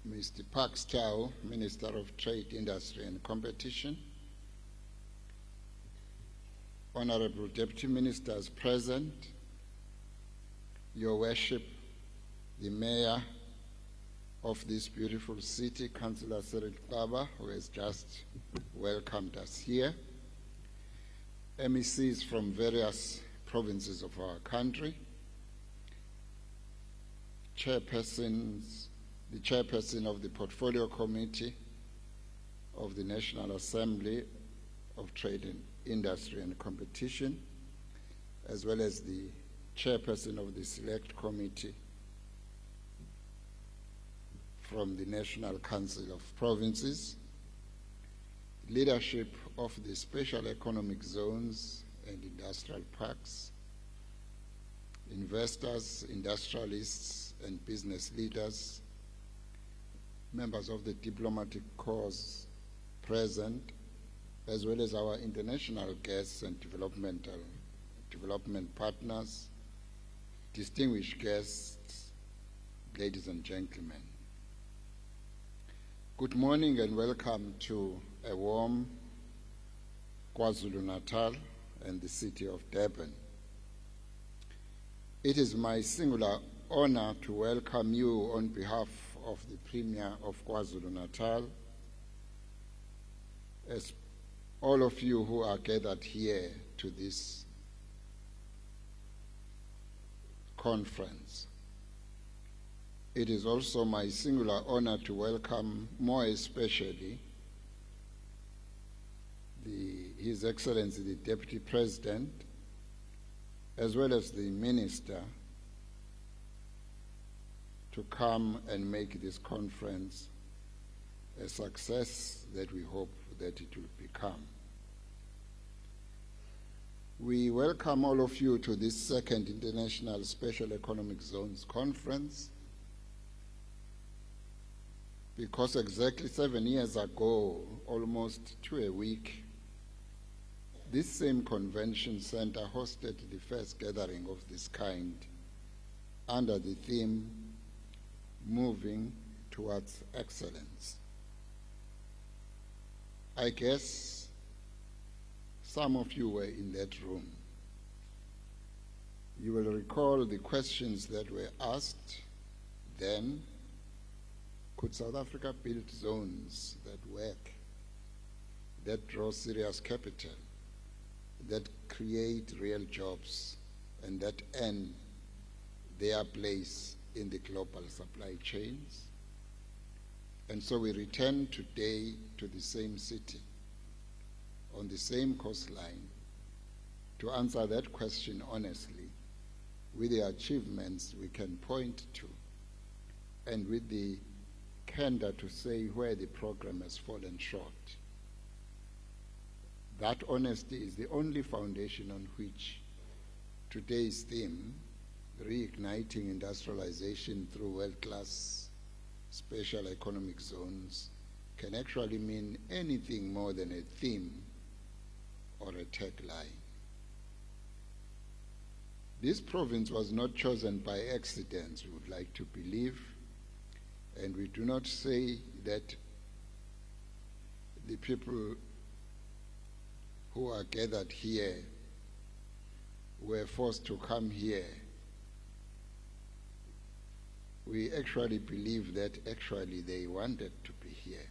Mr. Mashatile, Minister of Trade, Industry and Competition, Honorable Deputy Ministers present, Your Worship, the Mayor of this beautiful city, Councillor Cyril Baba, who has just welcomed us here, MECs from various provinces of our country, the Chairperson of the Portfolio Committee of the National Assembly of Trade and Industry and Competition, as well as the Chairperson of the Select Committee from the National Council of Provinces, leadership of the Special Economic Zones and Industrial Parks, investors, industrialists, and business leaders, members of the diplomatic corps present, as well as our international guests and development partners, distinguished guests, ladies and gentlemen. Good morning and welcome to a warm KwaZulu-Natal and the city of Durban. It is my singular honor to welcome you on behalf of the Premier of KwaZulu-Natal, as all of you who are gathered here to this conference. It is also my singular honor to welcome more especially His Excellency the Deputy President, as well as the Minister, to come and make this conference a success that we hope that it will become. We welcome all of you to this second International Special Economic Zones Conference, because exactly 7 years ago, almost to a week, this same convention center hosted the first gathering of this kind under the theme, Moving Towards Excellence. I guess some of you were in that room. You will recall the questions that were asked then. Could South Africa build zones that work, that draw serious capital, that create real jobs, and that earn their place in the global supply chains? And so we return today to the same city, on the same coastline, to answer that question honestly, with the achievements we can point to, and with the candor to say where the program has fallen short. That honesty is the only foundation on which today's theme, reigniting industrialization through world-class special economic zones, can actually mean anything more than a theme or a tagline. This province was not chosen by accident, we would like to believe, and we do not say that the people who are gathered here were forced to come here. We actually believe that actually they wanted to be here,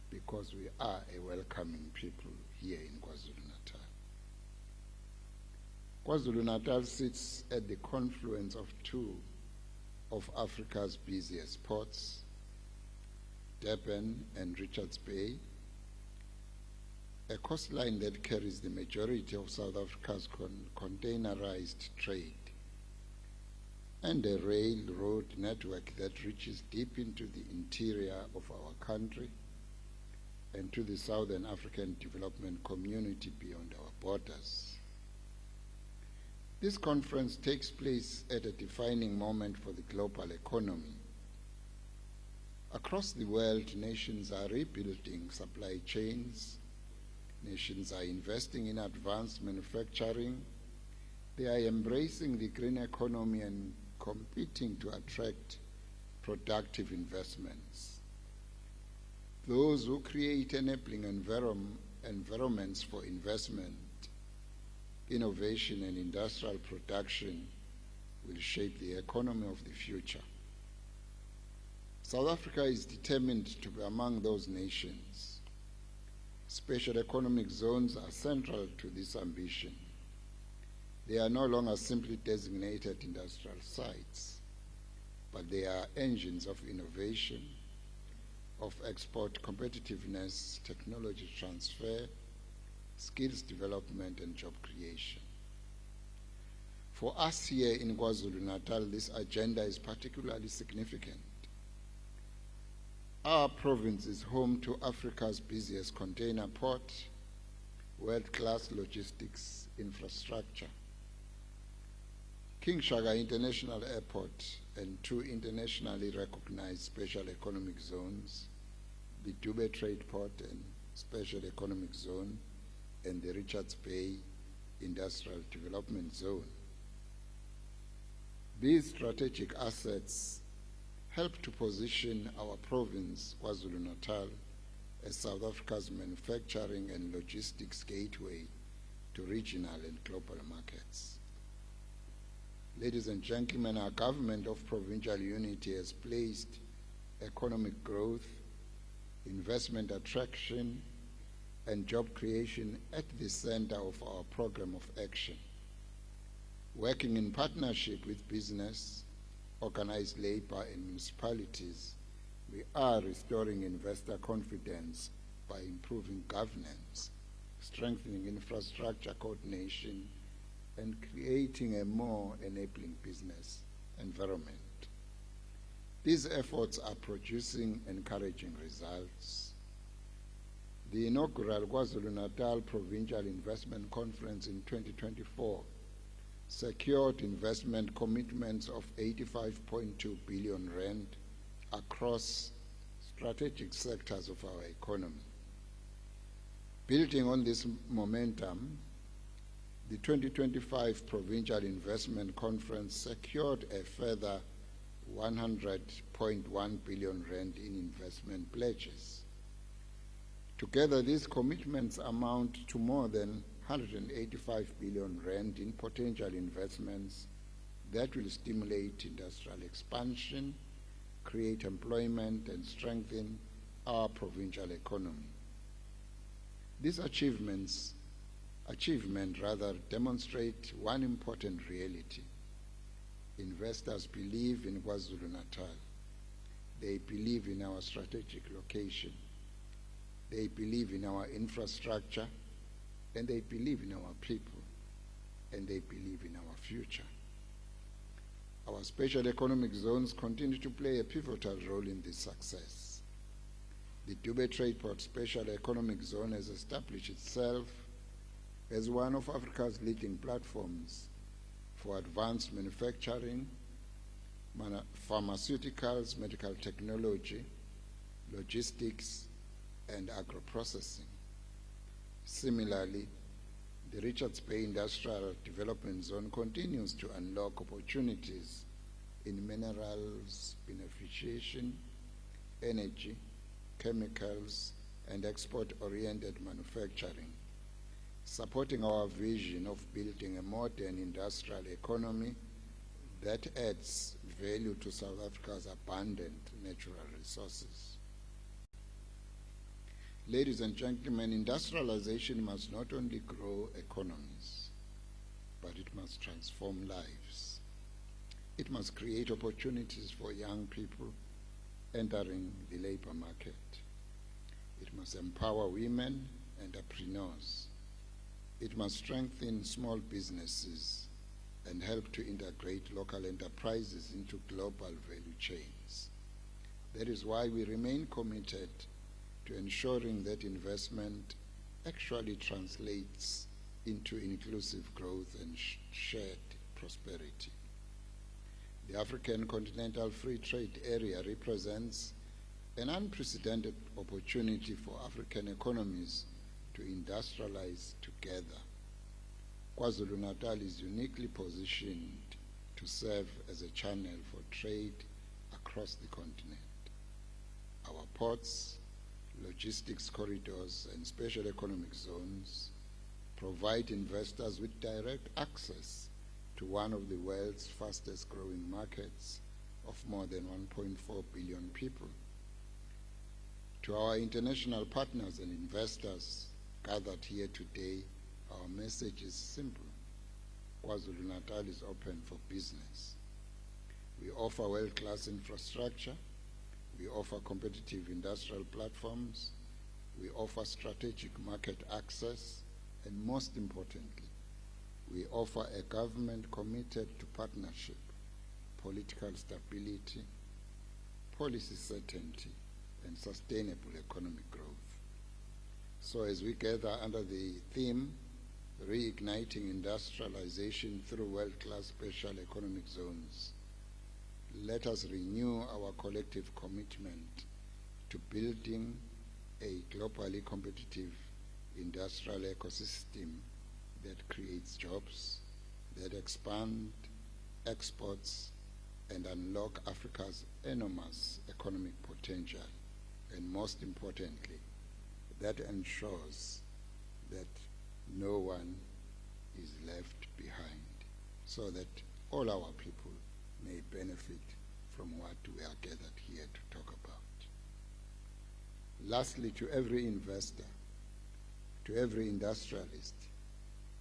because we are a welcoming people here in KwaZulu-Natal. KwaZulu-Natal sits at the confluence of two of Africa's busiest ports, Durban and Richards Bay, a coastline that carries the majority of South Africa's containerized trade, and a railroad network that reaches deep into the interior of our country and to the Southern African Development Community beyond our borders. This conference takes place at a defining moment for the global economy. Across the world, nations are rebuilding supply chains. Nations are investing in advanced manufacturing. They are embracing the green economy and competing to attract productive investments. Those who create enabling environments for investment, innovation and industrial production will shape the economy of the future. South Africa is determined to be among those nations. Special economic zones are central to this ambition. They are no longer simply designated industrial sites, but they are engines of innovation, of export competitiveness, technology transfer, skills development, and job creation. For us here in KwaZulu-Natal, this agenda is particularly significant. Our province is home to Africa's busiest container port, world-class logistics infrastructure, King Shaka International Airport, and two internationally recognized special economic zones, the Durban Trade Port and Special Economic Zone, and the Richards Bay Industrial Development Zone. These strategic assets help to position our province, KwaZulu-Natal, as South Africa's manufacturing and logistics gateway to regional and global markets. Ladies and gentlemen, our government of provincial unity has placed economic growth, investment attraction, and job creation at the center of our program of action. Working in partnership with business, organized labor, and municipalities, we are restoring investor confidence by improving governance, strengthening infrastructure coordination, and creating a more enabling business environment. These efforts are producing encouraging results. The inaugural KwaZulu-Natal Provincial Investment Conference in 2024 secured investment commitments of 85.2 billion rand across strategic sectors of our economy. Building on this momentum, the 2025 Provincial Investment Conference secured a further 100.1 billion rand in investment pledges. Together, these commitments amount to more than 185 billion rand in potential investments that will stimulate industrial expansion, create employment, and strengthen our provincial economy. These achievement demonstrate one important reality. Investors believe in KwaZulu-Natal. They believe in our strategic location. They believe in our infrastructure, and they believe in our people, and they believe in our future. Our special economic zones continue to play a pivotal role in this success. The Durban Trade Port Special Economic Zone has established itself as one of Africa's leading platforms for advanced manufacturing, pharmaceuticals, medical technology, logistics, and agro-processing. Similarly, the Richards Bay Industrial Development Zone continues to unlock opportunities in minerals, beneficiation, energy, chemicals, and export-oriented manufacturing, supporting our vision of building a modern industrial economy that adds value to South Africa's abundant natural resources. Ladies and gentlemen, industrialization must not only grow economies, but it must transform lives. It must create opportunities for young people entering the labor market. It must empower women and entrepreneurs. It must strengthen small businesses and help to integrate local enterprises into global value chains. That is why we remain committed to ensuring that investment actually translates into inclusive growth and shared prosperity. The African Continental Free Trade Area represents an unprecedented opportunity for African economies to industrialize together. KwaZulu-Natal is uniquely positioned to serve as a channel for trade across the continent. Our ports, logistics corridors, and special economic zones provide investors with direct access to one of the world's fastest growing markets of more than 1.4 billion people. To our international partners and investors gathered here today, our message is simple. KwaZulu-Natal is open for business. We offer world-class infrastructure. We offer competitive industrial platforms. We offer strategic market access. And most importantly, we offer a government committed to partnership, political stability, policy certainty, and sustainable economic growth. So as we gather under the theme, Reigniting Industrialization through World-Class Special Economic Zones, let us renew our collective commitment to building a globally competitive industrial ecosystem that creates jobs, that expand exports, and unlock Africa's enormous economic potential, and most importantly, that ensures that no one is left behind, so that all our people may benefit from what we are gathered here to talk about. Lastly, to every investor, to every industrialist,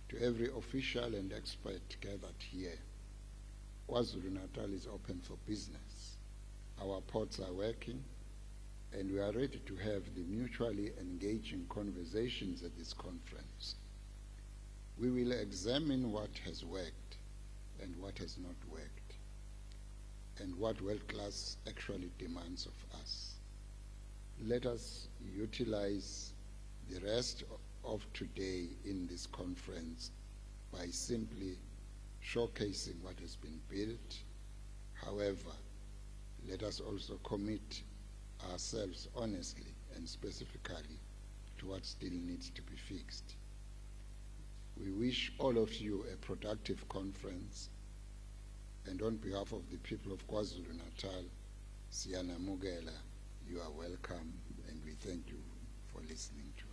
to every official and expert gathered here, KwaZulu-Natal is open for business. Our ports are working, and we are ready to have the mutually engaging conversations at this conference. We will examine what has worked and what has not worked, and what world-class actually demands of us. Let us utilize the rest of today in this conference by simply showcasing what has been built. However, let us also commit ourselves honestly and specifically to what still needs to be fixed. We wish all of you a productive conference, and on behalf of the people of KwaZulu-Natal, Siyanamugela, you are welcome, and we thank you for listening to us.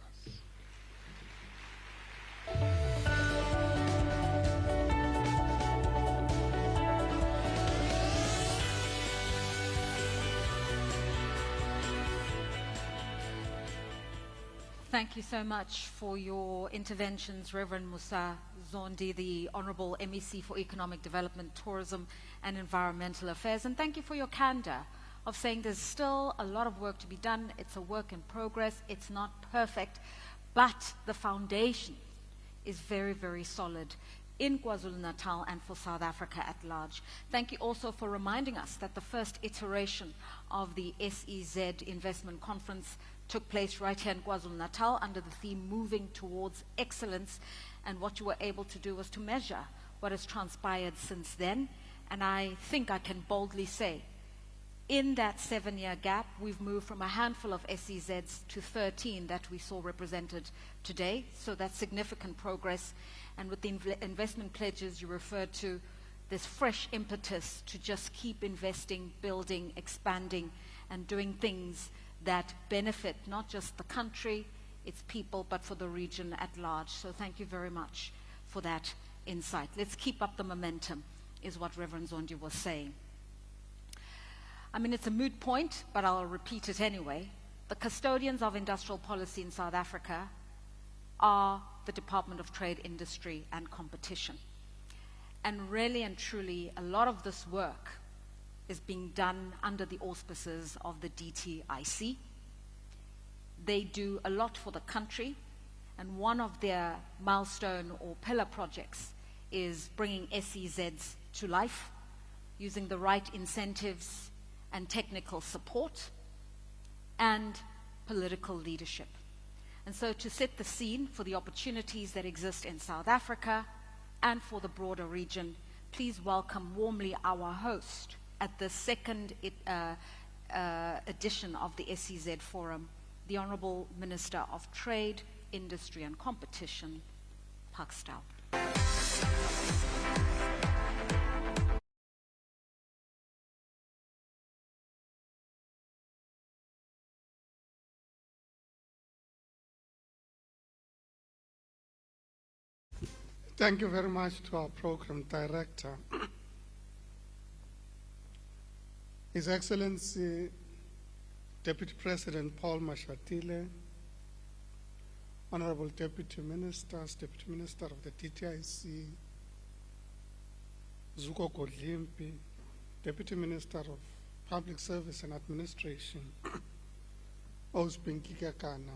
Thank you so much for your interventions, Reverend Musa Zondi, the Honorable MEC for Economic Development, Tourism and Environmental Affairs. And thank you for your candor of saying there's still a lot of work to be done. It's a work in progress. It's not perfect, but the foundation is very, very solid in KwaZulu-Natal and for South Africa at large. Thank you also for reminding us that the first iteration of the SEZ Investment Conference took place right here in KwaZulu-Natal under the theme Moving Towards Excellence, and what you were able to do was to measure what has transpired since then. And I think I can boldly say, in that 7-year gap, we've moved from a handful of SEZs to 13 that we saw represented today, so that's significant progress. And with the investment pledges you referred to, there's fresh impetus to just keep investing, building, expanding, and doing things that benefit not just the country, its people, but for the region at large. So thank you very much for that insight. Let's keep up the momentum, is what Reverend Zondi was saying. I mean, it's a moot point, but I'll repeat it anyway. The custodians of industrial policy in South Africa are the Department of Trade, Industry and Competition. And really and truly, a lot of this work is being done under the auspices of the DTIC. They do a lot for the country, and one of their milestone or pillar projects is bringing SEZs to life, using the right incentives and technical support and political leadership. And so to set the scene for the opportunities that exist in South Africa and for the broader region, please welcome warmly our host at the second edition of the SEZ Forum, the Honourable Minister of Trade, Industry and Competition, Pakistan. Thank you very much to our program director. His Excellency Deputy President Paul Mashatile, Honorable Deputy Ministers, Deputy Minister of the DTIC, Zuko Godlimpi, Deputy Minister of Public Service and Administration, Ospinki Kakana,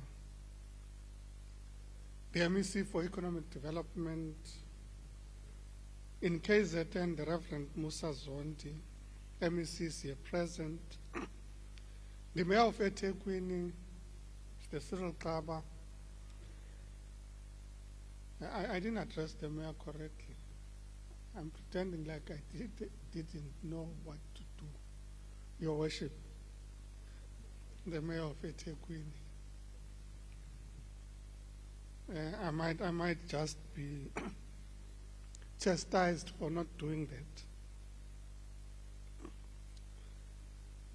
the MEC for Economic Development, in KZN, the Reverend Musa Zondi, MECs here present, the Mayor of eThekwini, the Cyril Kaba. I didn't address the Mayor correctly. I'm pretending like I didn't know what to do. Your Worship, the Mayor of eThekwini. I might just be chastised for not doing that.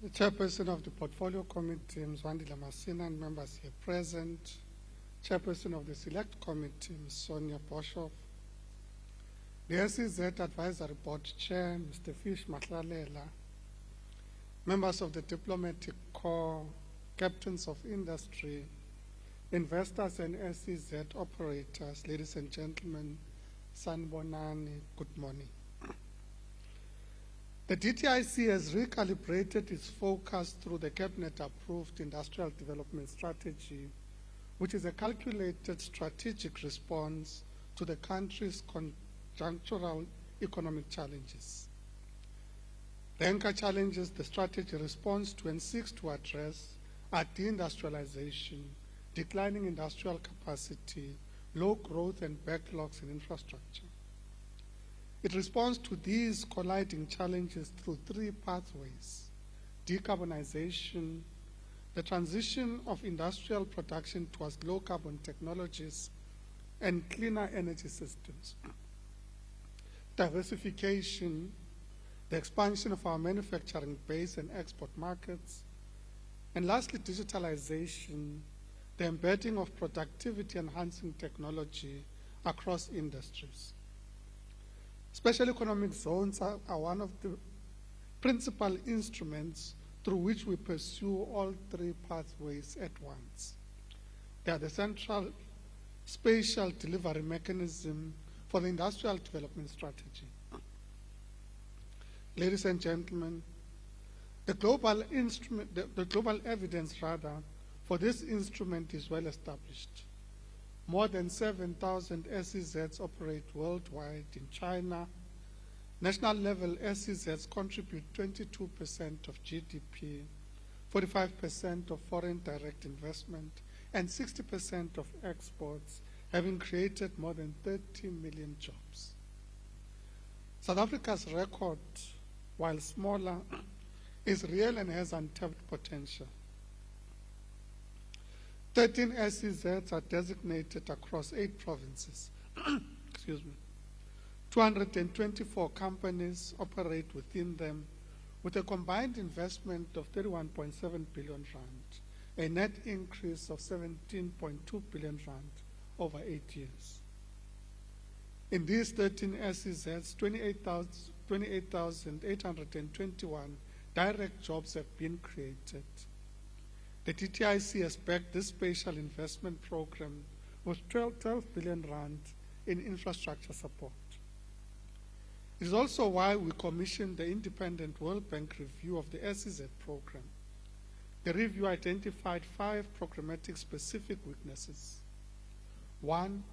The Chairperson of the Portfolio Committee, Mzwandile Masina, and members here present. Chairperson of the Select Committee, Ms. Sonia Boshoff. The SEZ Advisory Board Chair, Mr. Fish Matlalela. Members of the Diplomatic Corps, Captains of Industry, investors and SEZ operators, ladies and gentlemen, Sanbonani, good morning. The DTIC has recalibrated its focus through the Cabinet-approved Industrial Development Strategy, which is a calculated strategic response to the country's conjunctural economic challenges. The anchor challenges the strategy responds to and seeks to address are deindustrialization, declining industrial capacity, low growth and backlogs in infrastructure. It responds to these colliding challenges through three pathways: decarbonization, the transition of industrial production towards low carbon technologies and cleaner energy systems, diversification, the expansion of our manufacturing base and export markets, and lastly, digitalization, the embedding of productivity-enhancing technology across industries. Special economic zones are one of the principal instruments through which we pursue all three pathways at once. They are the central spatial delivery mechanism for the industrial development strategy. Ladies and gentlemen, the global evidence for this instrument is well established. More than 7,000 SEZs operate worldwide. In China, national level SEZs contribute 22% of GDP, 45% of foreign direct investment, and 60% of exports, having created more than 30 million jobs. South Africa's record, while smaller, is real and has untapped potential. 13 SEZs are designated across 8 provinces. Excuse me. 224 companies operate within them with a combined investment of 31.7 billion rand, a net increase of 17.2 billion rand over 8 years. In these 13 SEZs, 28,821 direct jobs have been created. The DTIC has backed this spatial investment program with 12 billion rand in infrastructure support. It is also why we commissioned the independent World Bank review of the SEZ program. The review identified 5 programmatic specific weaknesses. 1,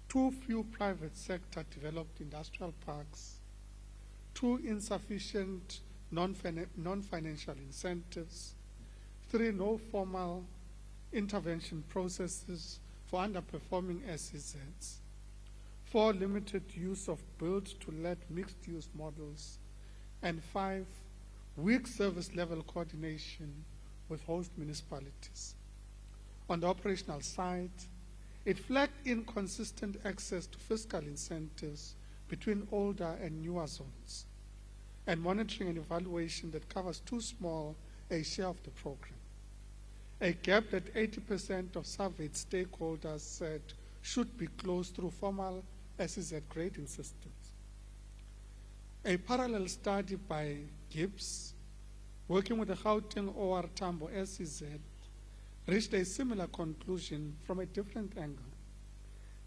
too few private sector developed industrial parks. 2, insufficient non-financial incentives. 3, no formal intervention processes for underperforming SEZs. 4, limited use of build-to-let mixed-use models. And 5, weak service level coordination with host municipalities. On the operational side, it flagged inconsistent access to fiscal incentives between older and newer zones, and monitoring and evaluation that covers too small a share of the program. A gap that 80% of surveyed stakeholders said should be closed through formal SEZ grading systems. A parallel study by Gibbs, working with the Gauteng OR Tambo SEZ, reached a similar conclusion from a different angle,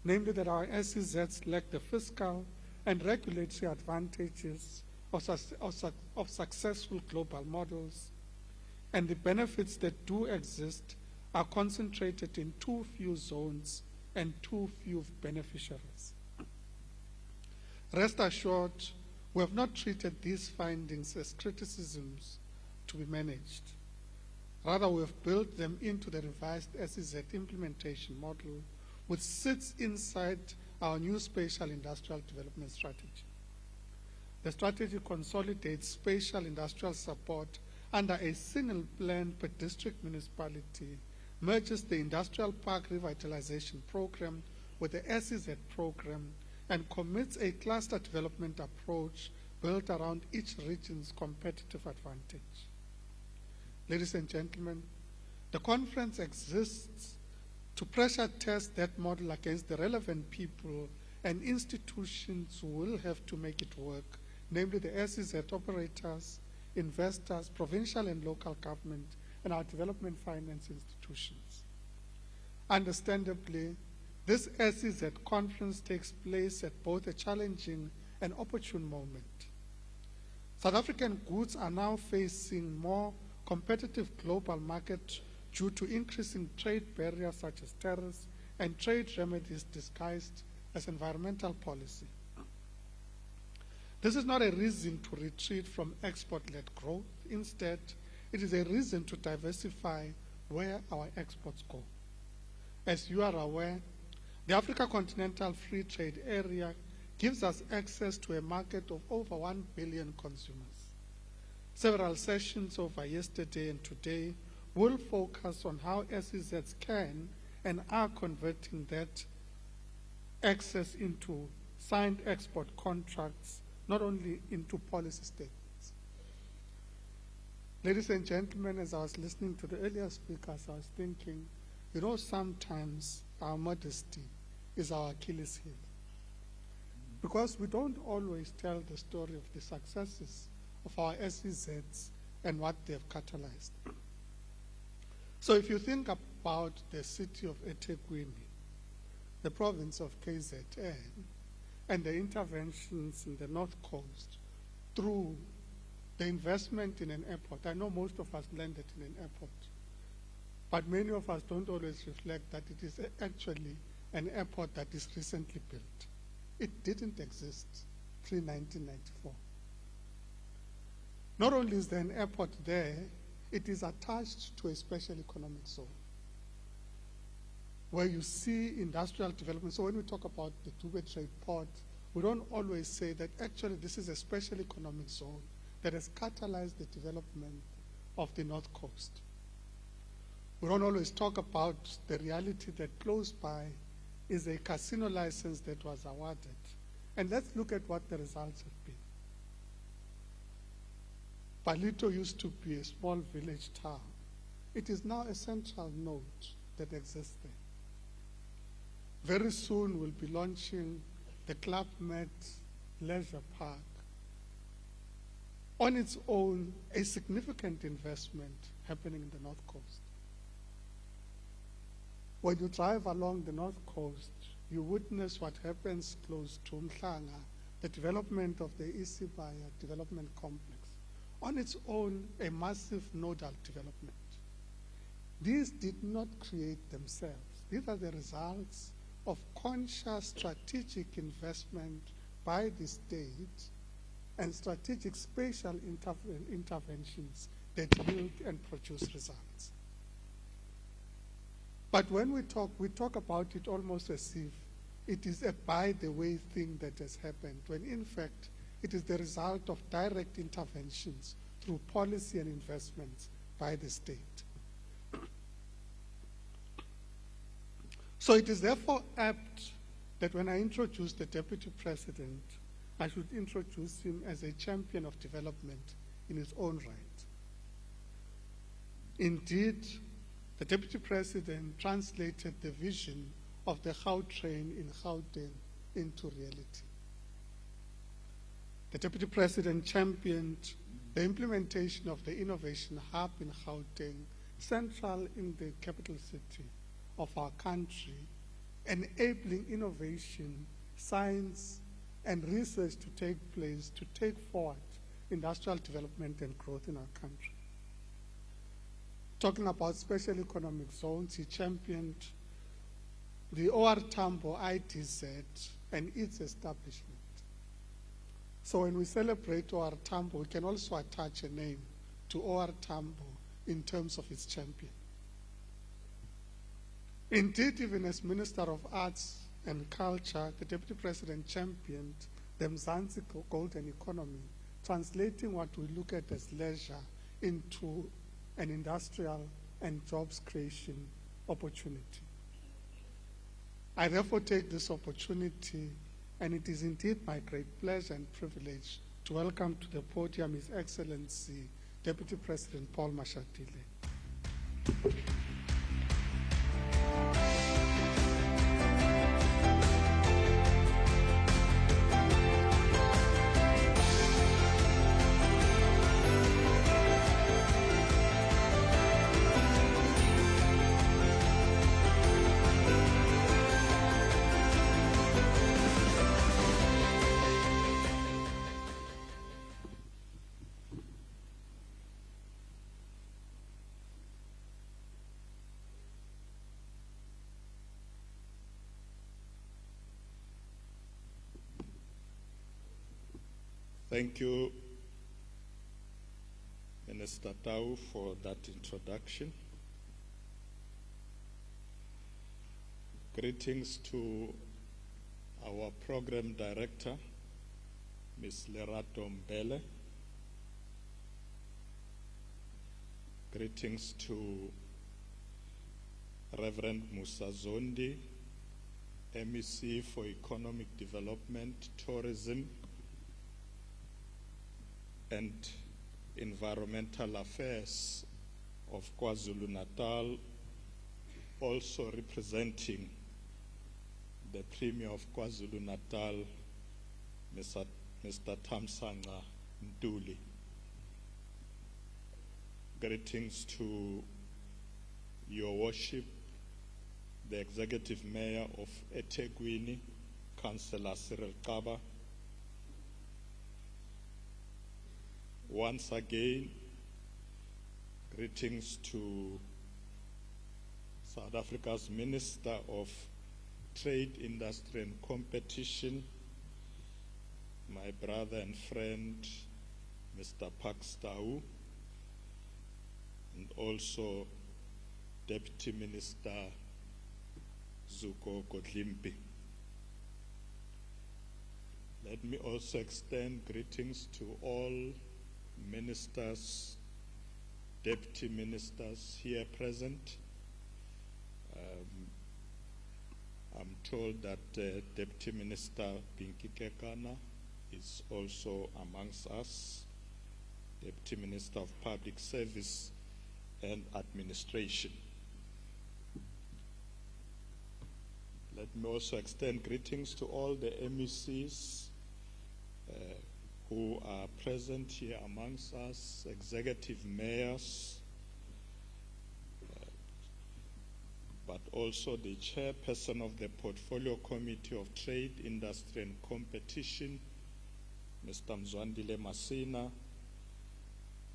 namely that our SEZs lack the fiscal and regulatory advantages of successful global models, and the benefits that do exist are concentrated in too few zones and too few beneficiaries. Rest assured, we have not treated these findings as criticisms to be managed. Rather, we have built them into the revised SEZ implementation model, which sits inside our new spatial industrial development strategy. The strategy consolidates spatial industrial support under a single plan per district municipality, merges the industrial park revitalization program with the SEZ program, and commits a cluster development approach built around each region's competitive advantage. Ladies and gentlemen, the conference exists to pressure test that model against the relevant people and institutions who will have to make it work, namely the SEZ operators, investors, provincial and local government, and our development finance institutions. Understandably, this SEZ conference takes place at both a challenging and opportune moment. South African goods are now facing more competitive global market due to increasing trade barriers such as tariffs and trade remedies disguised as environmental policy. This is not a reason to retreat from export-led growth. Instead, it is a reason to diversify where our exports go. As you are aware, the Africa Continental Free Trade Area gives us access to a market of over 1 billion consumers. Several sessions over yesterday and today will focus on how SEZs can and are converting that access into signed export contracts, not only into policy statements. Ladies and gentlemen, as I was listening to the earlier speakers, I was thinking, you know, sometimes our modesty is our Achilles heel. Because we don't always tell the story of the successes of our SEZs and what they've catalyzed. So if you think about the city of eThekwini, the province of KZN, and the interventions in the North Coast through the investment in an airport. I know most of us landed in an airport, but many of us don't always reflect that it is actually an airport that is recently built. It didn't exist pre-1994. Not only is there an airport there, it is attached to a special economic zone where you see industrial development. So when we talk about the Durban trade port, we don't always say that actually this is a special economic zone that has catalyzed the development of the North Coast. We don't always talk about the reality that close by is a casino license that was awarded. And let's look at what the results have been. Palito used to be a small village town. It is now a central node that exists there. Very soon we'll be launching the Club Med Leisure Park. On its own, a significant investment happening in the North Coast. When you drive along the North Coast, you witness what happens close to Mhlanga, the development of the Isibaya development complex. On its own, a massive nodal development. These did not create themselves. These are the results of conscious strategic investment by the state and strategic spatial interventions that yield and produce results. But when we talk about it almost as if it is a by-the-way thing that has happened, when in fact it is the result of direct interventions through policy and investments by the state. So it is therefore apt that when I introduce the Deputy President, I should introduce him as a champion of development in his own right. Indeed, the Deputy President translated the vision of the Gautrain in Gauteng into reality. The Deputy President championed the implementation of the Innovation Hub in Gauteng, central in the capital city of our country, enabling innovation, science, and research to take place to take forward industrial development and growth in our country. Talking about special economic zones, he championed the OR Tambo ITZ and its establishment. So when we celebrate OR Tambo, we can also attach a name to OR Tambo in terms of its champion. Indeed, even as Minister of Arts and Culture, the Deputy President championed the Mzansi Golden Economy, translating what we look at as leisure into an industrial and jobs creation opportunity. I therefore take this opportunity, and it is indeed my great pleasure and privilege to welcome to the podium His Excellency Deputy President Paul Mashatile. Thank you, Minister Tau, for that introduction. Greetings to our program director, Ms. Lerato Mbele. Greetings to Reverend Musa Zondi, MEC for Economic Development, Tourism, and Environmental Affairs of KwaZulu-Natal, also representing the Premier of KwaZulu-Natal, Mr. Thamsanqa Luthuli. Greetings to Your Worship, the Executive Mayor of eThekwini, Councillor Cyril Kaba. Once again, greetings to South Africa's Minister of Trade, Industry and Competition, my brother and friend, Mr. Pakstau, and also Deputy Minister Zuko Godlimpi. Let me also extend greetings to all ministers, deputy ministers here present. I'm told that Deputy Minister Pinky Kekana is also amongst us, Deputy Minister of Public Service and Administration. Let me also extend greetings to all the MECs who are present here amongst us, executive mayors, but also the chairperson of the Portfolio Committee of Trade, Industry and Competition, Mr. Mzwandile Masina,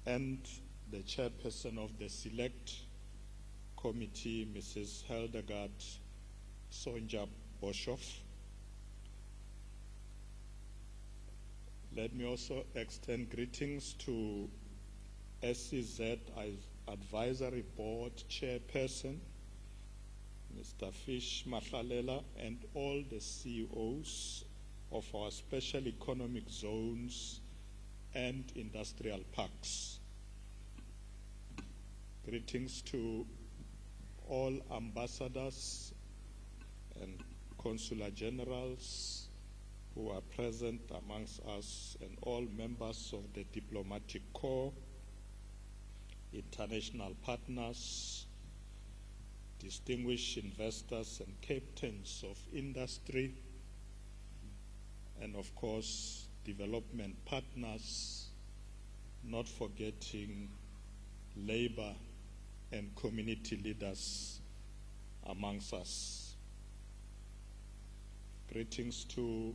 and the chairperson of the Select Committee, Mrs. Hildegard Sonja Boshoff. Let me also extend greetings to SEZ Advisory Board Chairperson, Mr. Fish Mahlalela, and all the CEOs of our special economic zones and industrial parks. Greetings to all ambassadors and consular generals who are present amongst us, and all members of the diplomatic corps, international partners, distinguished investors and captains of industry, and of course, development partners, not forgetting labor and community leaders amongst us. Greetings to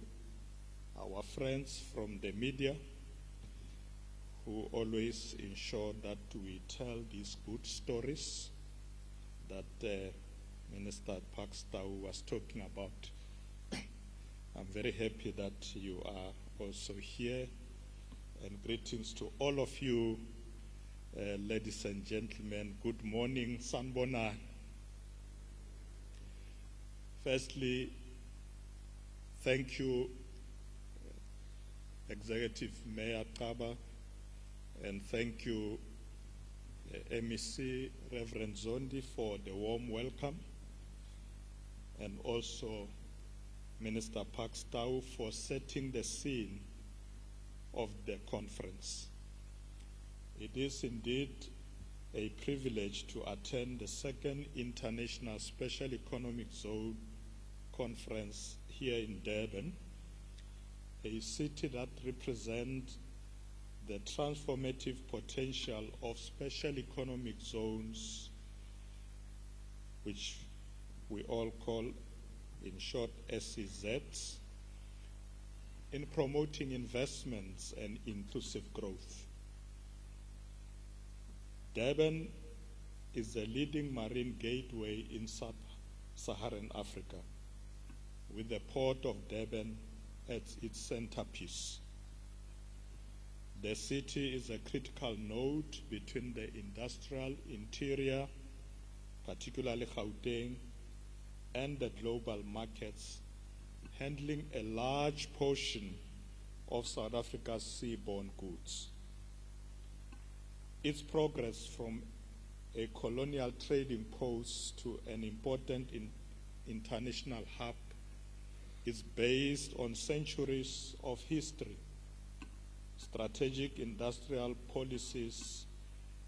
our friends from the media who always ensure that we tell these good stories that Minister Pakstau was talking about. I'm very happy that you are also here, and greetings to all of you, ladies and gentlemen. Good morning, Sanbonani. Firstly, thank you, Executive Mayor Kaba, and thank you, MEC Reverend Zondi, for the warm welcome, and also Minister Pakstau for setting the scene of the conference. It is indeed a privilege to attend the second International Special Economic Zone Conference here in Durban, a city that represents the transformative potential of special economic zones, which we all call, in short, SEZs, in promoting investments and inclusive growth. Durban is the leading marine gateway in sub-Saharan Africa, with the port of Durban at its centerpiece. The city is a critical node between the industrial interior, particularly Gauteng, and the global markets, handling a large portion of South Africa's seaborne goods. Its progress from a colonial trading post to an important international hub is based on centuries of history, strategic industrial policies,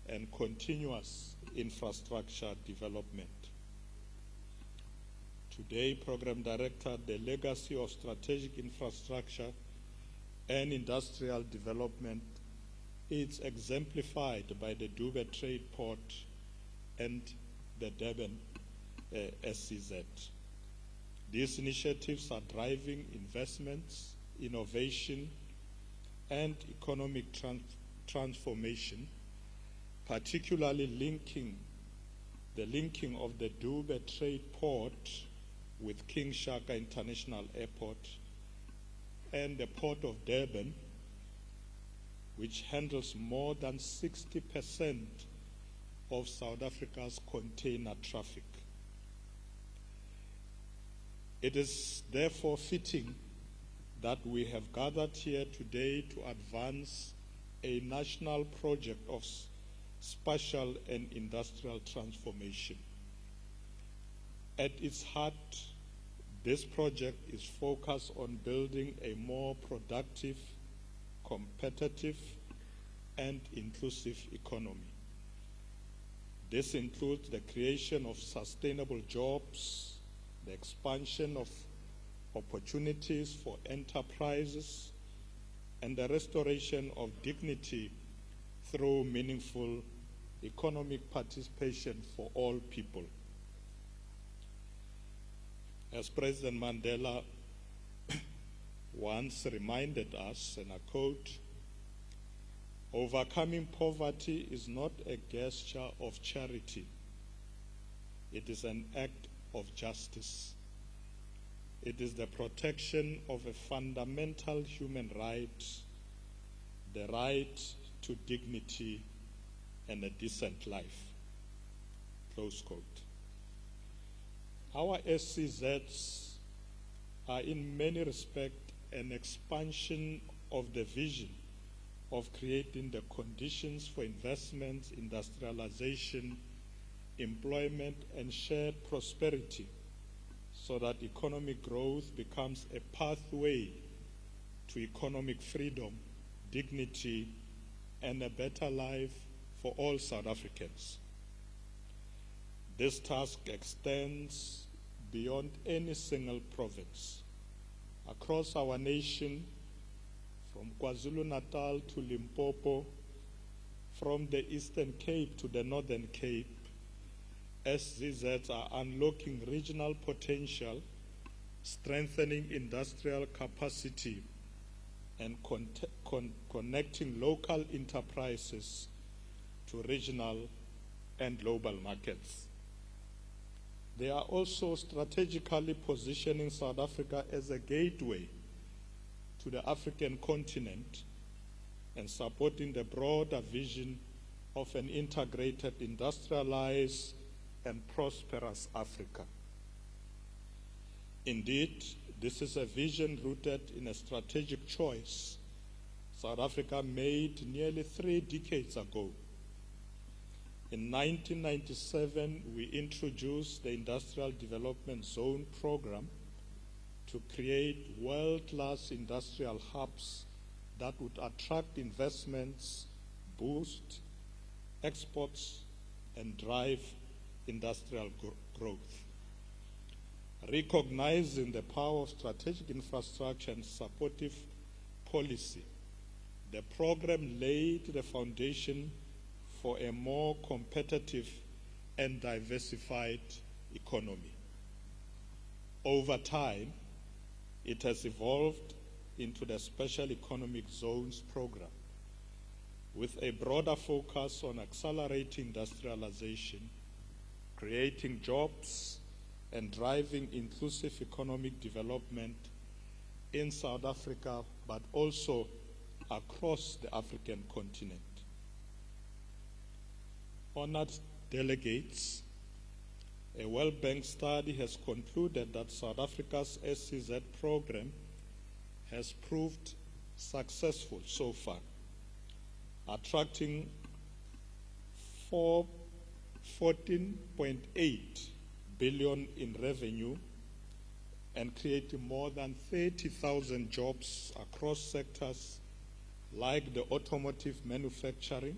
and continuous infrastructure development. Today, Program Director, the legacy of strategic infrastructure and industrial development is exemplified by the Durban Trade Port and the Durban SEZ. These initiatives are driving investments, innovation, and economic transformation, particularly the linking of the Durban Trade Port with King Shaka International Airport and the Port of Durban, which handles more than 60% of South Africa's container traffic. It is therefore fitting that we have gathered here today to advance a national project of spatial and industrial transformation. At its heart, this project is focused on building a more productive, competitive, and inclusive economy. This includes the creation of sustainable jobs, the expansion of opportunities for enterprises, and the restoration of dignity through meaningful economic participation for all people. As President Mandela once reminded us, and I quote, "Overcoming poverty is not a gesture of charity. It is an act of justice. It is the protection of a fundamental human right, the right to dignity and a decent life." Close quote. Our SEZs are in many respects an expansion of the vision of creating the conditions for investments, industrialization, employment, and shared prosperity, so that economic growth becomes a pathway to economic freedom, dignity, and a better life for all South Africans. This task extends beyond any single province. across our nation, from KwaZulu-Natal to Limpopo, from the Eastern Cape to the Northern Cape, SEZs are unlocking regional potential, strengthening industrial capacity, and connecting local enterprises to regional and global markets. They are also strategically positioning South Africa as a gateway to the African continent and supporting the broader vision of an integrated, industrialized, and prosperous Africa. Indeed, this is a vision rooted in a strategic choice South Africa made nearly 3 decades ago. In 1997, we introduced the Industrial Development Zone program to create world-class industrial hubs that would attract investments, boost exports, and drive industrial growth. Recognizing the power of strategic infrastructure and supportive policy, the program laid the foundation for a more competitive and diversified economy. Over time, it has evolved into the Special Economic Zones program, with a broader focus on accelerating industrialization, creating jobs, and driving inclusive economic development in South Africa, but also across the African continent. Honored delegates, a World Bank study has concluded that South Africa's SEZ program has proved successful so far, attracting 14.8 billion in revenue and creating more than 30,000 jobs across sectors like the automotive manufacturing,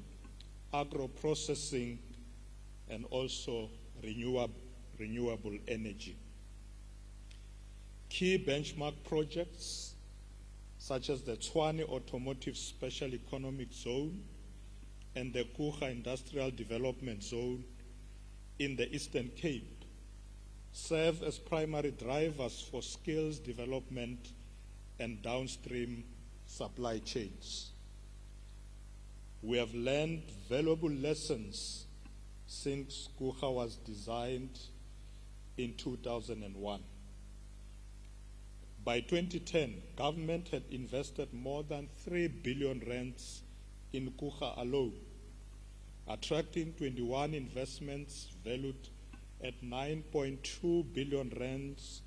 agro-processing, and also renewable energy. Key benchmark projects such as the Tshwane Automotive Special Economic Zone and the Kucha Industrial Development Zone in the Eastern Cape serve as primary drivers for skills development and downstream supply chains. We have learned valuable lessons since Kucha was designed in 2001. By 2010, government had invested more than 3 billion rands in Kucha alone, attracting 21 investments valued at 9.2 billion rands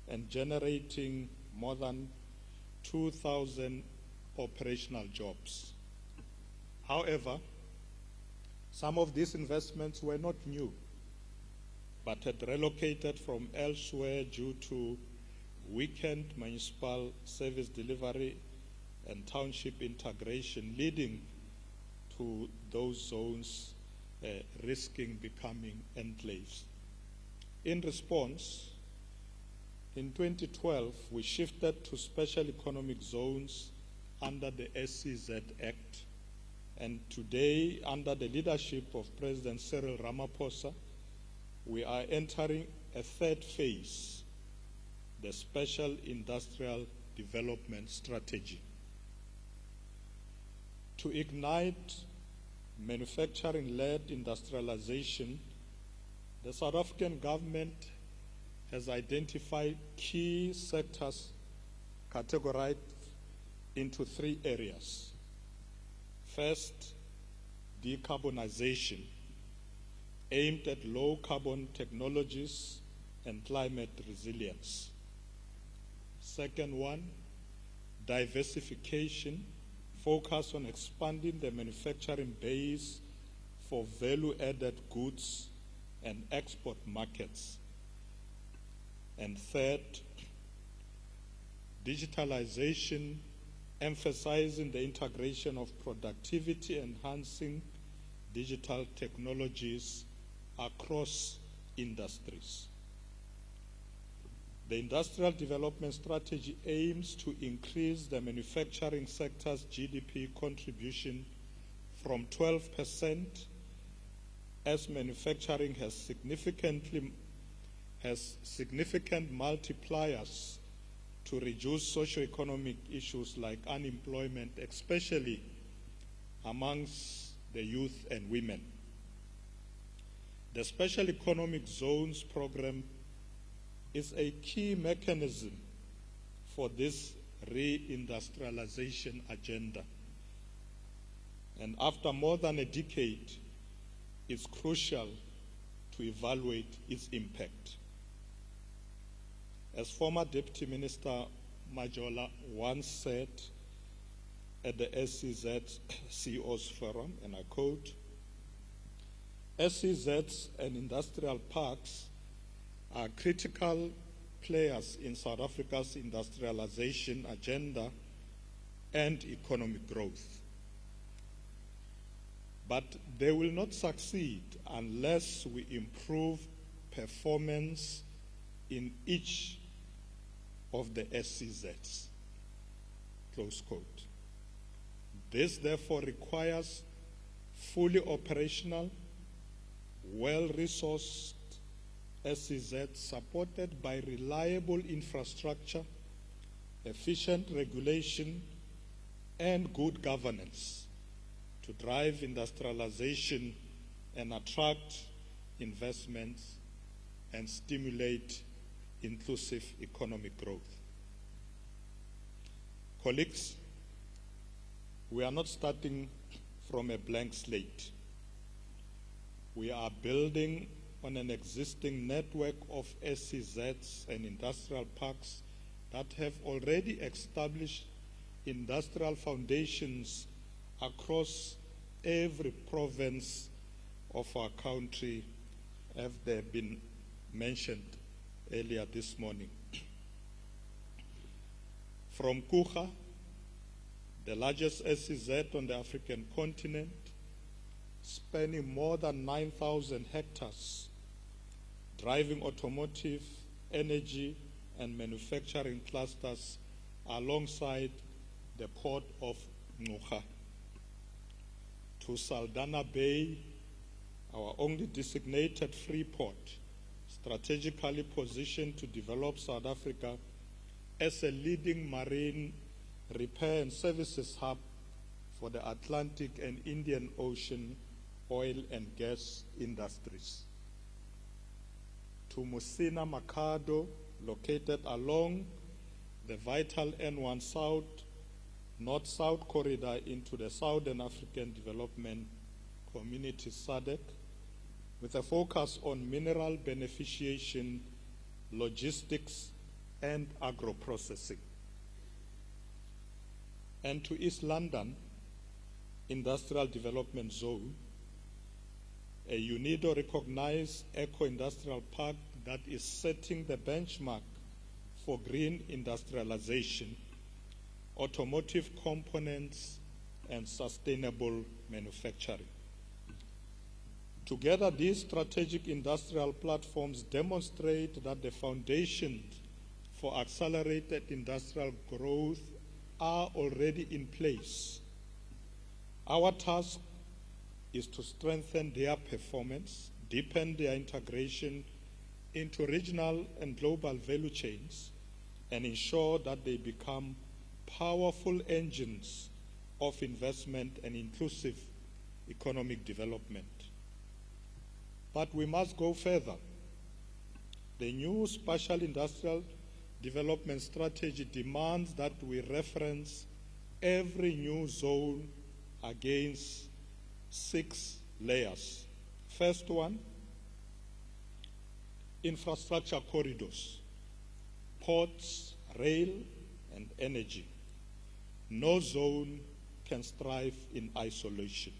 and generating more than 2,000 operational jobs. However, some of these investments were not new, but had relocated from elsewhere due to weakened municipal service delivery and township integration, leading to those zones risking becoming enclaves. In response, in 2012, we shifted to special economic zones under the SEZ Act, and today, under the leadership of President Cyril Ramaphosa, we are entering a third phase, the Special Industrial Development Strategy. To ignite manufacturing-led industrialization, the South African government has identified key sectors categorized into 3 areas. First, decarbonization, aimed at low-carbon technologies and climate resilience. Second one, diversification, focus on expanding the manufacturing base for value-added goods and export markets. And third, digitalization, emphasizing the integration of productivity-enhancing digital technologies across industries. The industrial development strategy aims to increase the manufacturing sector's GDP contribution from 12%, as manufacturing has significant multipliers to reduce socio-economic issues like unemployment, especially amongst the youth and women. The Special Economic Zones Program is a key mechanism for this reindustrialization agenda. And after more than a decade, it's crucial to evaluate its impact. As former Deputy Minister Majola once said at the SEZ CEOs Forum, and I quote, SEZs and industrial parks are critical players in South Africa's industrialization agenda and economic growth. But they will not succeed unless we improve performance in each of the SEZs, close quote. This therefore requires fully operational, well-resourced SEZs supported by reliable infrastructure, efficient regulation, and good governance to drive industrialization and attract investments and stimulate inclusive economic growth. Colleagues, we are not starting from a blank slate. We are building on an existing network of SEZs and industrial parks that have already established industrial foundations across every province of our country, as they have been mentioned earlier this morning. From Kucha, the largest SEZ on the African continent, spanning more than 9,000 hectares, driving automotive, energy, and manufacturing clusters alongside the port of Ngqura, to Saldanha Bay, our only designated free port, strategically positioned to develop South Africa as a leading marine repair and services hub for the Atlantic and Indian Ocean oil and gas industries. To Musina Makhado, located along the vital N1 South, North-South corridor into the Southern African Development Community SADC, with a focus on mineral beneficiation, logistics, and agro-processing. And to East London Industrial Development Zone, a UNIDO-recognized eco-industrial park that is setting the benchmark for green industrialization, automotive components, and sustainable manufacturing. Together, these strategic industrial platforms demonstrate that the foundations for accelerated industrial growth are already in place. Our task is to strengthen their performance, deepen their integration into regional and global value chains, and ensure that they become powerful engines of investment and inclusive economic development. But we must go further. The new Spatial Industrial Development Strategy demands that we reference every new zone against 6 layers. First one, infrastructure corridors, ports, rail, and energy. No zone can strive in isolation.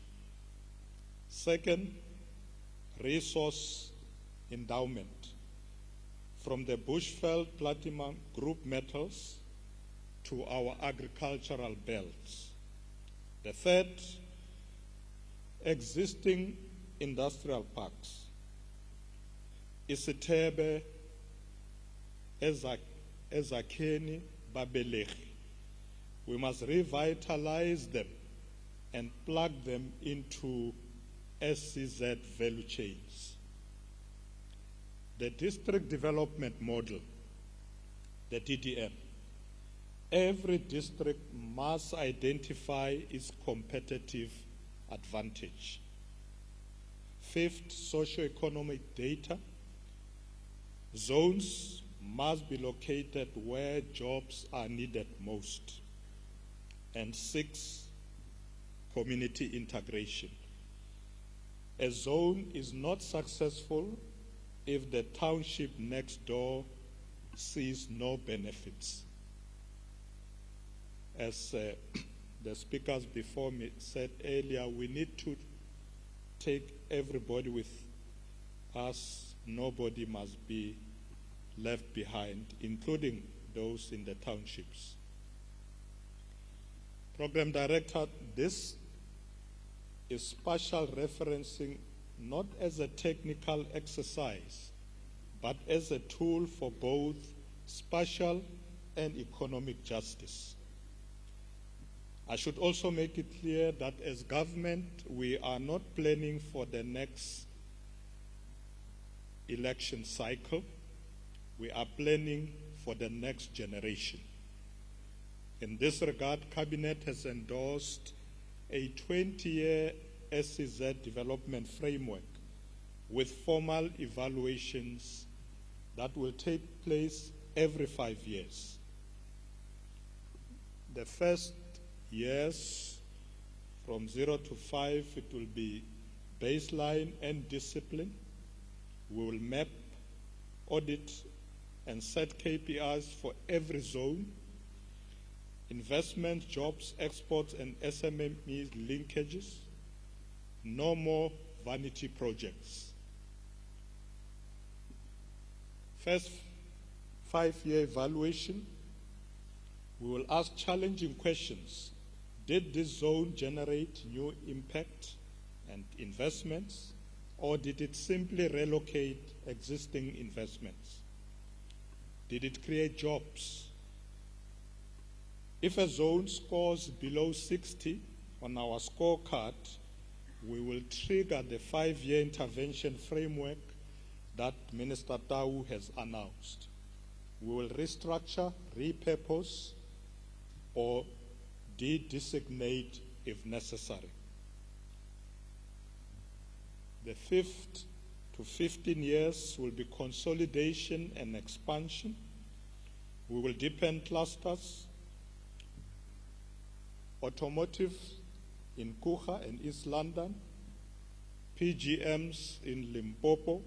Second, resource endowment. From the Bushveld Platinum Group metals to our agricultural belts. The third, existing industrial parks. Isithebe, ezakheni babelegi. We must revitalize them and plug them into SEZ value chains. The district development model, the DDM, every district must identify its competitive advantage. Fifth, socioeconomic data. Zones must be located where jobs are needed most. And six, community integration. A zone is not successful if the township next door sees no benefits. As the speakers before me said earlier, we need to take everybody with us. Nobody must be left behind, including those in the townships. Program Director, this is spatial referencing not as a technical exercise, but as a tool for both spatial and economic justice. I should also make it clear that as government, we are not planning for the next election cycle. We are planning for the next generation. In this regard, Cabinet has endorsed a 20-year SEZ development framework with formal evaluations that will take place every 5 years. The first years, from 0 to 5, it will be baseline and discipline. We will map, audit, and set KPIs for every zone. Investment, jobs, exports, and SME linkages. No more vanity projects. First 5-year evaluation, we will ask challenging questions. Did this zone generate new impact and investments, or did it simply relocate existing investments? Did it create jobs? If a zone scores below 60 on our scorecard, we will trigger the 5-year intervention framework that Minister Tau has announced. We will restructure, repurpose, or de-designate if necessary. The 5th to 15 years will be consolidation and expansion. We will deepen clusters, automotive in Kucha and East London, PGMs in Limpopo,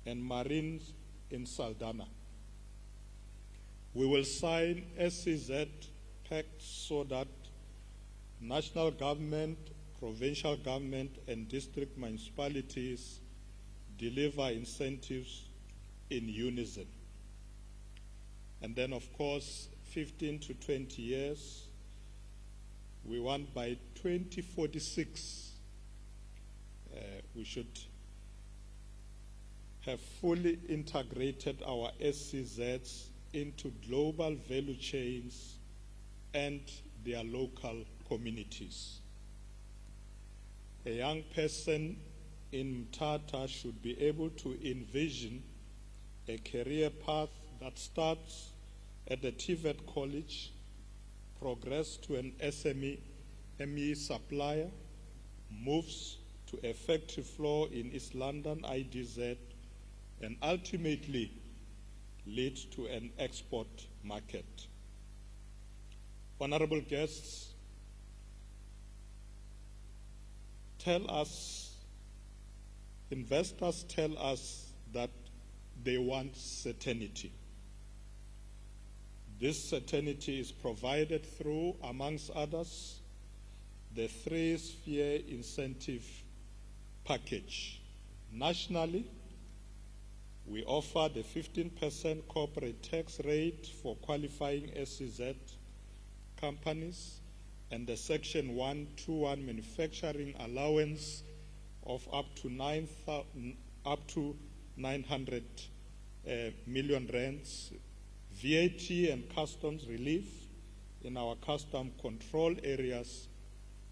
and marines in Saldanha. We will sign SEZ pacts so that national government, provincial government, and district municipalities deliver incentives in unison. And then, of course, 15 to 20 years, we want by 2046, we should have fully integrated our SEZs into global value chains and their local communities. A young person in Mthatha should be able to envision a career path that starts at the TVET college, progress to an SME supplier, moves to a factory floor in East London, IDZ, and ultimately lead to an export market. Honorable guests, investors tell us that they want certainty. This certainty is provided through, amongst others, the 3-sphere incentive package. Nationally, we offer the 15% corporate tax rate for qualifying SEZ companies and the Section 121 manufacturing allowance of up to 900 million rands, VAT and customs relief in our custom control areas,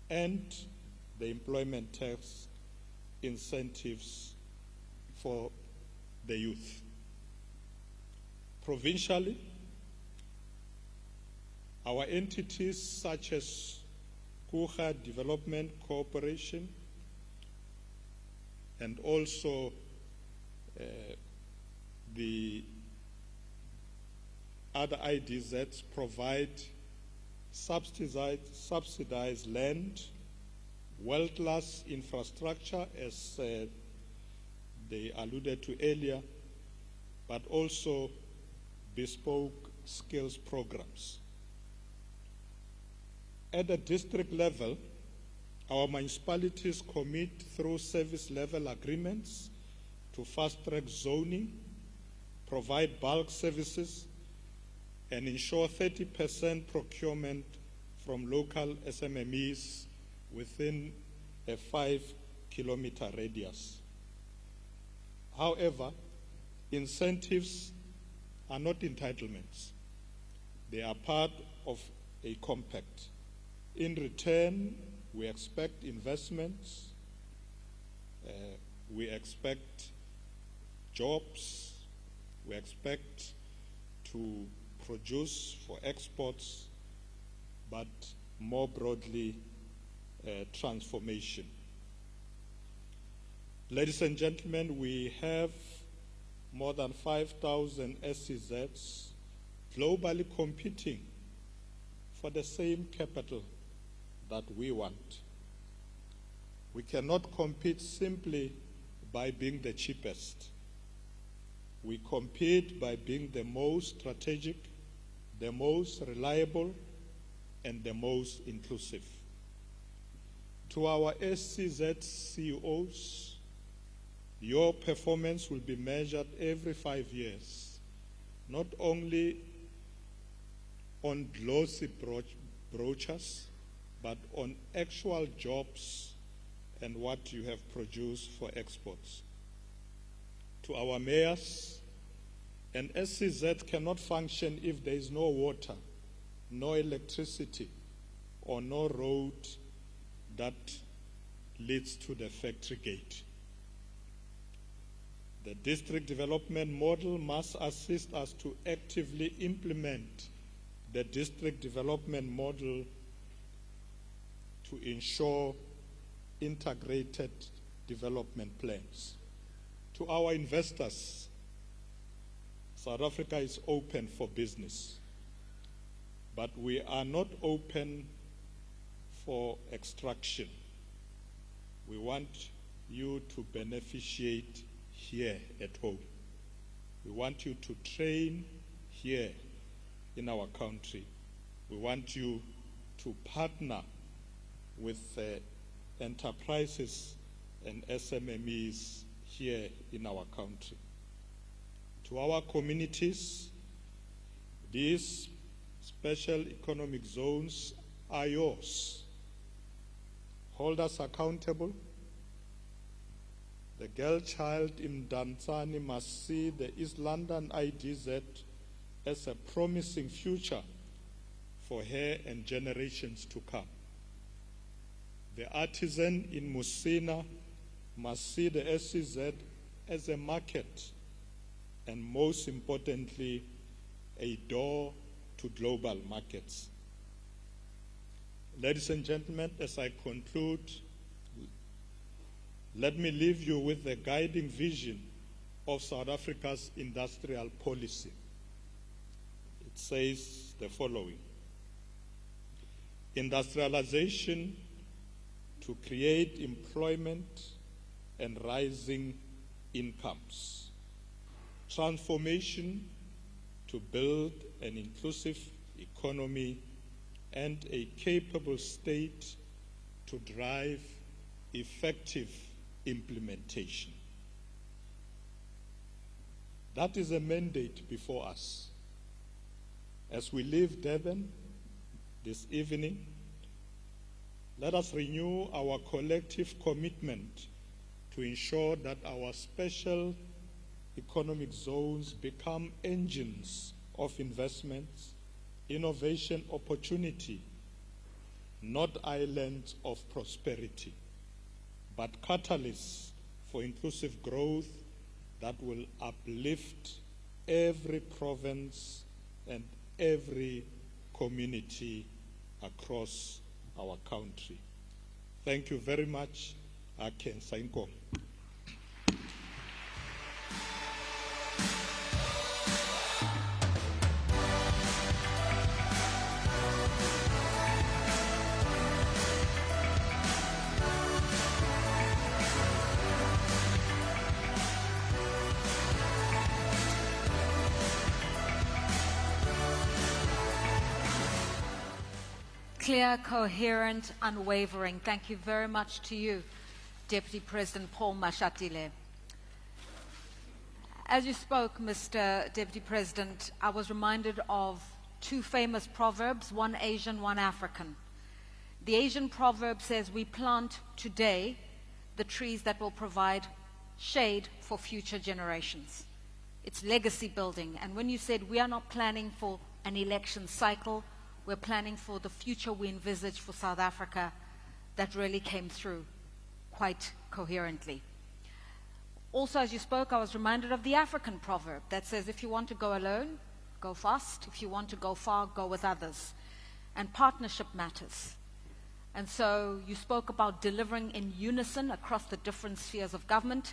and the employment tax incentives for the youth. Provincially, our entities such as Kuha Development Corporation and also the other IDZs provide subsidized land, world-class infrastructure, as they alluded to earlier, but also bespoke skills programs. At the district level, our municipalities commit through service level agreements to fast-track zoning, provide bulk services, and ensure 30% procurement from local SMMEs within a 5-kilometer radius. However, incentives are not entitlements. They are part of a compact. In return, we expect investments, we expect jobs, we expect to produce for exports, but more broadly, transformation. Ladies and gentlemen, we have more than 5,000 SEZs globally competing for the same capital that we want. We cannot compete simply by being the cheapest. We compete by being the most strategic, the most reliable, and the most inclusive. To our SEZ CEOs, your performance will be measured every 5 years, not only on glossy brochures, but on actual jobs and what you have produced for exports. To our mayors, an SEZ cannot function if there is no water, no electricity, or no road that leads to the factory gate. The district development model must assist us to actively implement the district development model to ensure integrated development plans. To our investors, South Africa is open for business, but we are not open for extraction. We want you to beneficiate here at home. We want you to train here in our country. We want you to partner with enterprises and SMMEs here in our country. To our communities, these special economic zones are yours. Hold us accountable. The girl child in Danzani must see the East London IDZ as a promising future for her and generations to come. The artisan in Musina must see the SEZ as a market and, most importantly, a door to global markets. Ladies and gentlemen, as I conclude, let me leave you with the guiding vision of South Africa's industrial policy. It says the following: industrialization to create employment and rising incomes. Transformation to build an inclusive economy and a capable state to drive effective implementation. That is a mandate before us. As we leave Durban this evening, let us renew our collective commitment to ensure that our special economic zones become engines of investments, innovation, opportunity, not islands of prosperity, but catalysts for inclusive growth that will uplift every province and every community across our country. Thank you very much. Aken Sainko. Clear, coherent, unwavering. Thank you very much to you, Deputy President Paul Mashatile. As you spoke, Mr. Deputy President, I was reminded of two famous proverbs, one Asian, one African. The Asian proverb says, we plant today the trees that will provide shade for future generations. It's legacy building. And when you said we are not planning for an election cycle, we're planning for the future we envisage for South Africa, that really came through quite coherently. Also, as you spoke, I was reminded of the African proverb that says, if you want to go alone, go fast. If you want to go far, go with others. And partnership matters. And so you spoke about delivering in unison across the different spheres of government,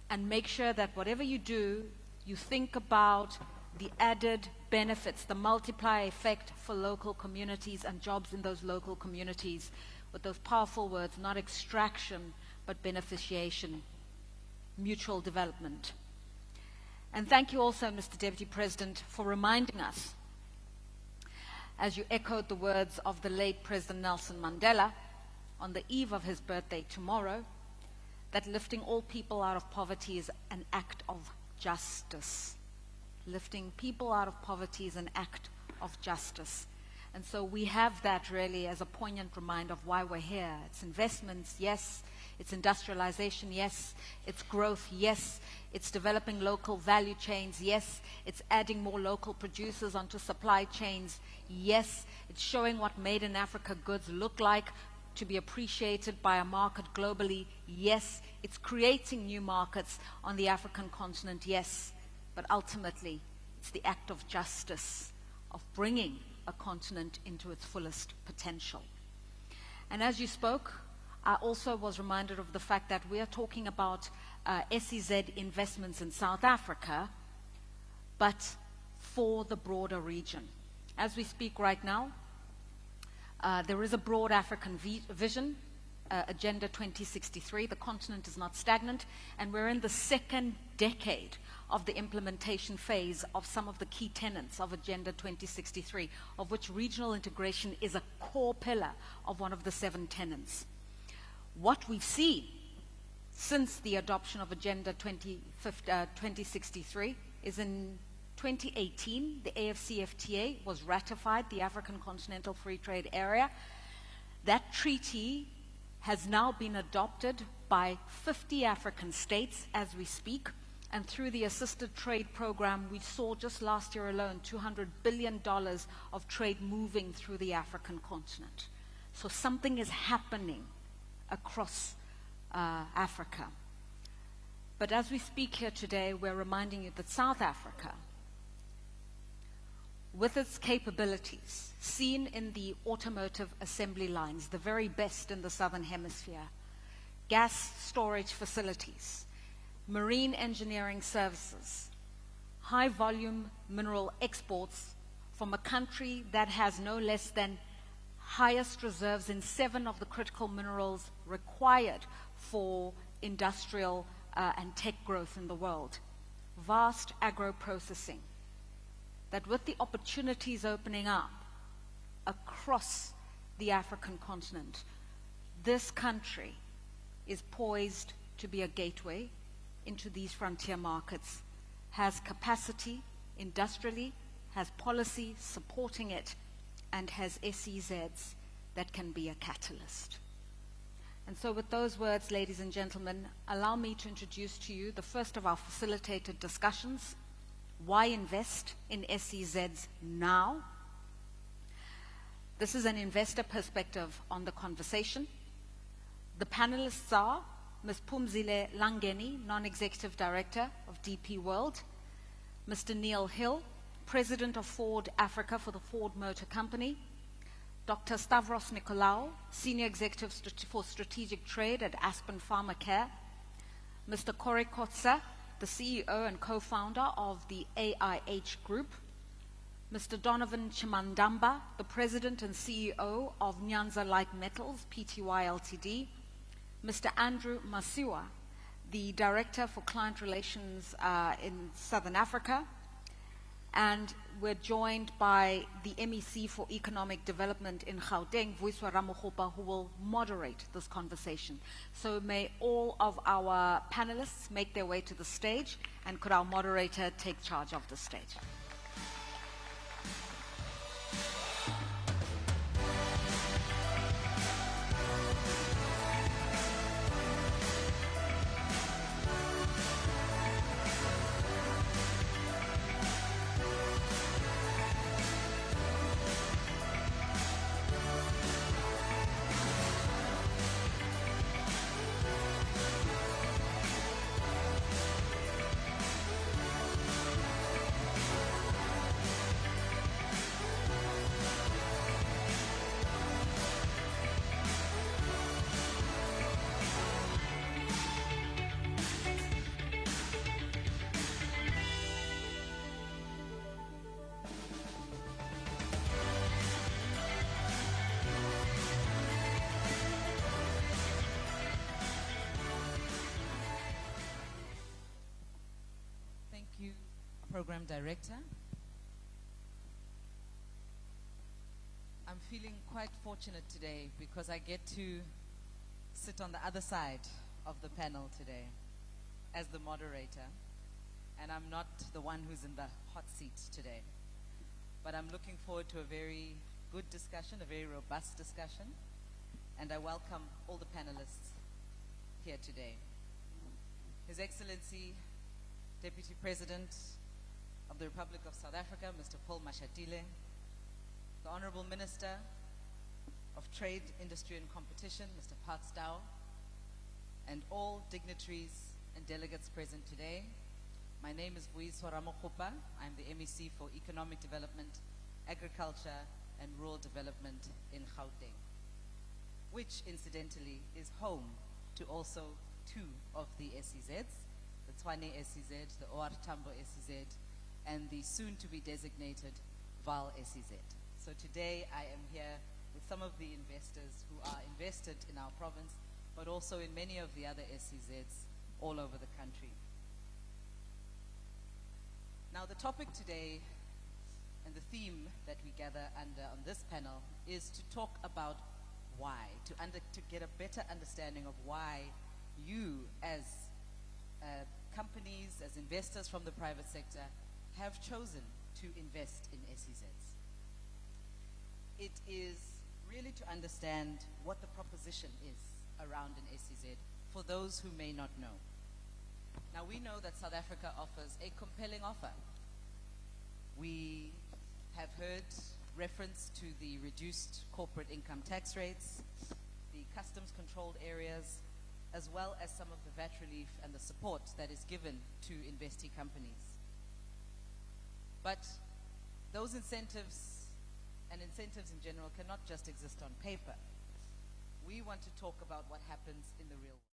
and make sure that whatever you do, you think about the added benefits, the multiplier effect for local communities and jobs in those local communities, with those powerful words, not extraction, but beneficiation, mutual development. And thank you also, Mr. Deputy President, for reminding us, as you echoed the words of the late President Nelson Mandela on the eve of his birthday tomorrow, that lifting all people out of poverty is an act of justice. Lifting people out of poverty is an act of justice. And so we have that really as a poignant reminder of why we're here. It's investments, yes. It's industrialization, yes. It's growth, yes. It's developing local value chains, yes. It's adding more local producers onto supply chains, yes. It's showing what made in Africa goods look like to be appreciated by a market globally, yes. It's creating new markets on the African continent, yes. But ultimately, it's the act of justice, of bringing a continent into its fullest potential. And as you spoke, I also was reminded of the fact that we are talking about SEZ investments in South Africa, but for the broader region. As we speak right now, there is a broad African vision, Agenda 2063. The continent is not stagnant, and we're in the second decade of the implementation phase of some of the key tenets of Agenda 2063, of which regional integration is a core pillar of one of the 7 tenets. What we've seen since the adoption of Agenda 2063 is in 2018, the AfCFTA was ratified, the African Continental Free Trade Area. That treaty has now been adopted by 50 African states as we speak. And through the assisted trade program, we saw just last year alone $200 billion of trade moving through the African continent. So something is happening across Africa. But as we speak here today, we're reminding you that South Africa, with its capabilities, seen in the automotive assembly lines, the very best in the Southern Hemisphere, gas storage facilities, marine engineering services, high volume mineral exports from a country that has no less than highest reserves in 7 of the critical minerals required for industrial and tech growth in the world. Vast agro-processing. That with the opportunities opening up across the African continent, this country is poised to be a gateway into these frontier markets, has capacity industrially, has policy supporting it, and has SEZs that can be a catalyst. And so with those words, ladies and gentlemen, allow me to introduce to you the first of our facilitated discussions, Why Invest in SEZs Now? This is an investor perspective on the conversation. The panelists are Ms. Phumzile Langeni, Non-Executive Director of DP World, Mr. Neil Hill, President of Ford Africa for the Ford Motor Company, Dr. Stavros Nicolaou, Senior Executive for Strategic Trade at Aspen Pharmacare, Mr. Shipokosa, the CEO and co-founder of the AIH Group, Mr. Donovan Chimandamba, the President and CEO of Nyanza Light Metals, Pty Ltd, Mr. Andrew Masiwa, the Director for Client Relations in Southern Africa, and we're joined by the MEC for Economic Development in Gauteng, Vuyiswa Ramokgopa, who will moderate this conversation. So may all of our panelists make their way to the stage, and could our moderator take charge of the stage. Program Director. I'm feeling quite fortunate today because I get to sit on the other side of the panel today as the moderator, and I'm not the one who's in the hot seat today. But I'm looking forward to a very good discussion, a very robust discussion, and I welcome all the panelists here today. His Excellency, Deputy President of the Republic of South Africa, Mr. Paul Mashatile, the Honorable Minister of Trade, Industry and Competition, Mr. Paulus, and all dignitaries and delegates present today. My name is Vuyiswa Ramokgopa. I'm the MEC for Economic Development, Agriculture and Rural Development in Gauteng, which incidentally is home to also two of the SEZs, the Tshwane SEZ, the OR Tambo SEZ, and the soon-to-be designated Vaal SEZ. So today I am here with some of the investors who are invested in our province, but also in many of the other SEZs all over the country. Now the topic today and the theme that we gather under on this panel is to talk about why, to get a better understanding of why you as companies, as investors from the private sector, have chosen to invest in SEZs. It is really to understand what the proposition is around an SEZ for those who may not know. Now we know that South Africa offers a compelling offer. We have heard reference to the reduced corporate income tax rates, the customs controlled areas, as well as some of the VAT relief and the support that is given to investee companies. But those incentives and incentives in general cannot just exist on paper. We want to talk about what happens in the real world.